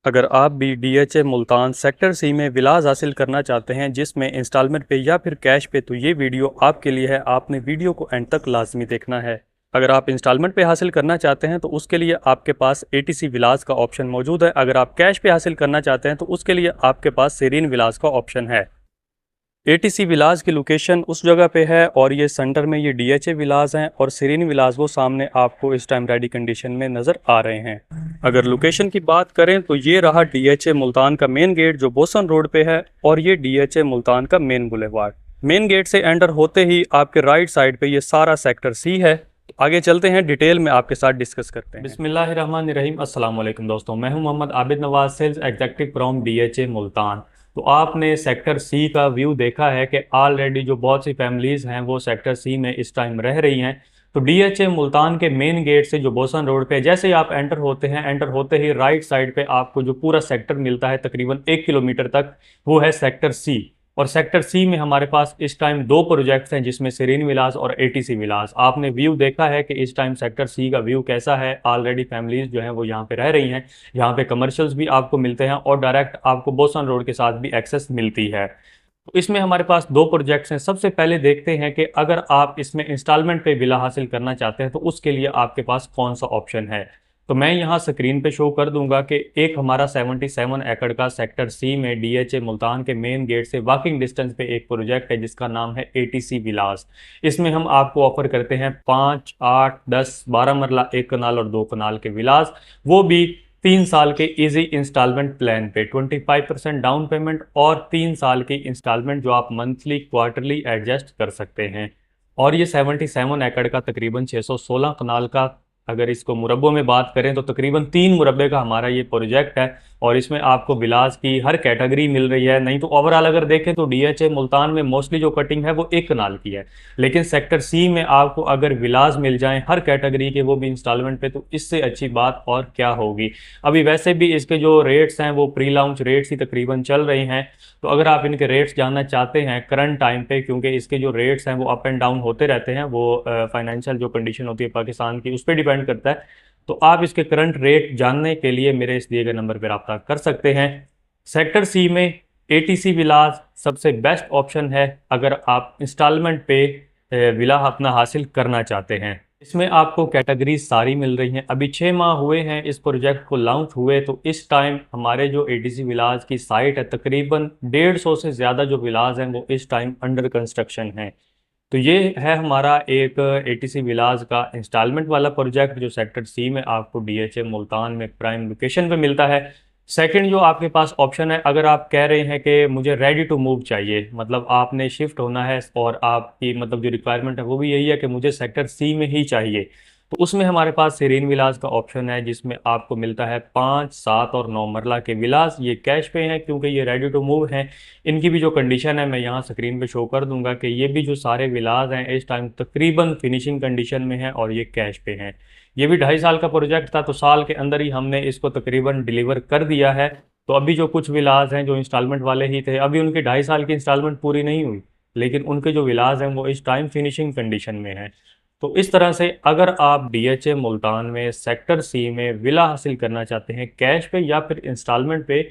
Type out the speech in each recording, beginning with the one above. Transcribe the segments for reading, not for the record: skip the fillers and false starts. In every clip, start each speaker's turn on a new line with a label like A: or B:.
A: अगर आप भी डीएचए मुल्तान सेक्टर सी में विलाज हासिल करना चाहते हैं जिसमें इंस्टॉलमेंट पे या फिर कैश पे, तो ये वीडियो आपके लिए है। आपने वीडियो को एंड तक लाजमी देखना है। अगर आप इंस्टॉलमेंट पे हासिल करना चाहते हैं तो उसके लिए आपके पास एटीसी विलाज का ऑप्शन मौजूद है। अगर आप कैश पे हासिल करना चाहते हैं तो उसके लिए आपके पास सेरीन विलाज का ऑप्शन है। एटीसी विलाज की लोकेशन उस जगह पे है और ये सेंटर में ये डीएचए विलाज हैं और सेरीन विलाज वो सामने आपको इस टाइम रेडी कंडीशन में नज़र आ रहे हैं। अगर लोकेशन की बात करें तो ये रहा डीएचए मुल्तान का मेन गेट जो बोसन रोड पे है और ये डीएचए मुल्तान का मेन बुलेवार्ड। मेन गेट से एंटर होते ही आपके राइट साइड पे ये सारा सेक्टर सी है। आगे चलते हैं, डिटेल में आपके साथ डिस्कस करते हैं। बिस्मिल्लाहिर्रहमानिर्रहीम। अस्सलाम वालेकुम दोस्तों, मैं हूं Mohammad Abid Nawaz, sales executive from DHA Multan. तो आपने सेक्टर सी का व्यू देखा है कि ऑलरेडी जो बहुत सी फैमिलीज हैं वो सेक्टर सी में इस टाइम रह रही हैं। तो डीएचए मुल्तान के मेन गेट से जो बोसन रोड पे जैसे ही आप एंटर होते हैं, एंटर होते ही राइट साइड पे आपको जो पूरा सेक्टर मिलता है तकरीबन 1 किलोमीटर तक, वो है सेक्टर सी। और सेक्टर सी में हमारे पास इस टाइम दो प्रोजेक्ट्स हैं जिसमें सेरीन विलास और एटीसी विलास। आपने व्यू देखा है कि इस टाइम सेक्टर सी का व्यू कैसा है। ऑलरेडी फैमिलीज जो हैं वो यहाँ पे रह रही हैं। यहाँ पे कमर्शियल्स भी आपको मिलते हैं और डायरेक्ट आपको बोसन रोड के साथ भी एक्सेस मिलती है। तो इसमें हमारे पास दो प्रोजेक्ट्स हैं। सबसे पहले देखते हैं कि अगर आप इसमें इंस्टॉलमेंट पे विला हासिल करना चाहते हैं तो उसके लिए आपके पास कौन सा ऑप्शन है। तो मैं यहाँ स्क्रीन पे शो कर दूंगा कि एक हमारा 77 एकड़ का सेक्टर सी में डीएचए मुल्तान के मेन गेट से वॉकिंग डिस्टेंस पे एक प्रोजेक्ट है जिसका नाम है एटीसी विलास। इसमें हम आपको ऑफर करते हैं 5, 8, 10, 12 मरला, 1 कनाल और 2 कनाल के विलास, वो भी 3 साल के इजी इंस्टॉलमेंट प्लान पे 25% डाउन पेमेंट और 3 साल की इंस्टॉलमेंट जो आप मंथली क्वार्टरली एडजस्ट कर सकते हैं। और ये 77 एकड़ का तकरीबन 616 कनाल का, अगर इसको मुरब्बों में बात करें तो तकरीबन 3 मुरब्बे का हमारा ये प्रोजेक्ट है। और इसमें आपको विलास की हर कैटेगरी मिल रही है। नहीं तो ओवरऑल अगर देखें तो डीएचए मुल्तान में मोस्टली जो कटिंग है वो 1 कनाल की है, लेकिन सेक्टर सी में आपको अगर विलास मिल जाएं हर कैटेगरी के, वो भी इंस्टॉलमेंट पे, तो इससे अच्छी बात और क्या होगी। अभी वैसे भी इसके जो रेट्स हैं वो प्री लॉन्च रेट्स ही तकरीबन चल रही हैं। तो अगर आप इनके रेट्स जानना चाहते हैं करंट टाइम पे, क्योंकि इसके जो रेट्स हैं वो अप एंड डाउन होते रहते हैं, वो फाइनेंशियल जो कंडीशन होती है पाकिस्तान की उस पर डिपेंड करता है। तो आप इसके करंट रेट जानने के लिए मेरे इस दिए गए नंबर पर रब्ता कर सकते हैं। सेक्टर सी में एटीसी विलास सबसे बेस्ट ऑप्शन है अगर आप इंस्टॉलमेंट पे विला अपना हासिल करना चाहते हैं। इसमें आपको कैटेगरीज सारी मिल रही हैं। अभी 6 माह हुए हैं इस प्रोजेक्ट को लॉन्च हुए। तो इस टाइम हमारे जो एटीसी विलास की साइट है तकरीबन 150 से ज़्यादा जो विलास हैं वो इस टाइम अंडर कंस्ट्रक्शन हैं। तो ये है हमारा एक एटीसी विलास का इंस्टॉलमेंट वाला प्रोजेक्ट जो सेक्टर सी में आपको डीएचए मुल्तान में प्राइम लोकेशन पे मिलता है। सेकंड जो आपके पास ऑप्शन है, अगर आप कह रहे हैं कि मुझे रेडी टू मूव चाहिए, मतलब आपने शिफ्ट होना है और आपकी मतलब जो रिक्वायरमेंट है वो भी यही है कि मुझे सेक्टर सी में ही चाहिए, तो उसमें हमारे पास सेरीन विलास का ऑप्शन है जिसमें आपको मिलता है 5, 7 और 9 मरला के विलास। ये कैश पे हैं क्योंकि ये रेडी टू मूव हैं। इनकी भी जो कंडीशन है मैं यहाँ स्क्रीन पे शो कर दूंगा कि ये भी जो सारे विलास हैं इस टाइम तकरीबन फिनिशिंग कंडीशन में है और ये कैश पे हैं। ये भी 2.5 साल का प्रोजेक्ट था, तो साल के अंदर ही हमने इसको तकरीबन डिलीवर कर दिया है। तो अभी जो कुछ विलास हैं जो इंस्टॉलमेंट वाले ही थे, अभी उनकी 2.5 साल की इंस्टॉलमेंट पूरी नहीं हुई, लेकिन उनके जो विलास हैं वो इस टाइम फिनिशिंग कंडीशन में हैं। तो इस तरह से अगर आप डीएचए मुल्तान में सेक्टर सी में विला हासिल करना चाहते हैं कैश पे या फिर इंस्टॉलमेंट पे,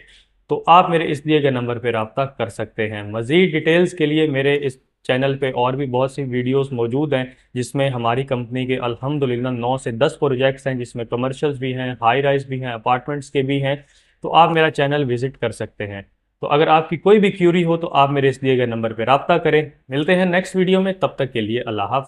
A: तो आप मेरे इस दिए गए नंबर पे रब्ता कर सकते हैं। मज़ीद डिटेल्स के लिए मेरे इस चैनल पे और भी बहुत सी वीडियोस मौजूद हैं जिसमें हमारी कंपनी के अल्हम्दुलिल्लाह 9 से 10 प्रोजेक्ट्स हैं, जिसमें कमर्शियल्स भी हैं, हाई राइज भी हैं, अपार्टमेंट्स के भी हैं। तो आप मेरा चैनल विजिट कर सकते हैं। तो अगर आपकी कोई भी क्यूरी हो तो आप मेरे इस दिए गए नंबर पर रब्ता करें। मिलते हैं नेक्स्ट वीडियो में, तब तक के लिए अल्लाह हाफ़िज़।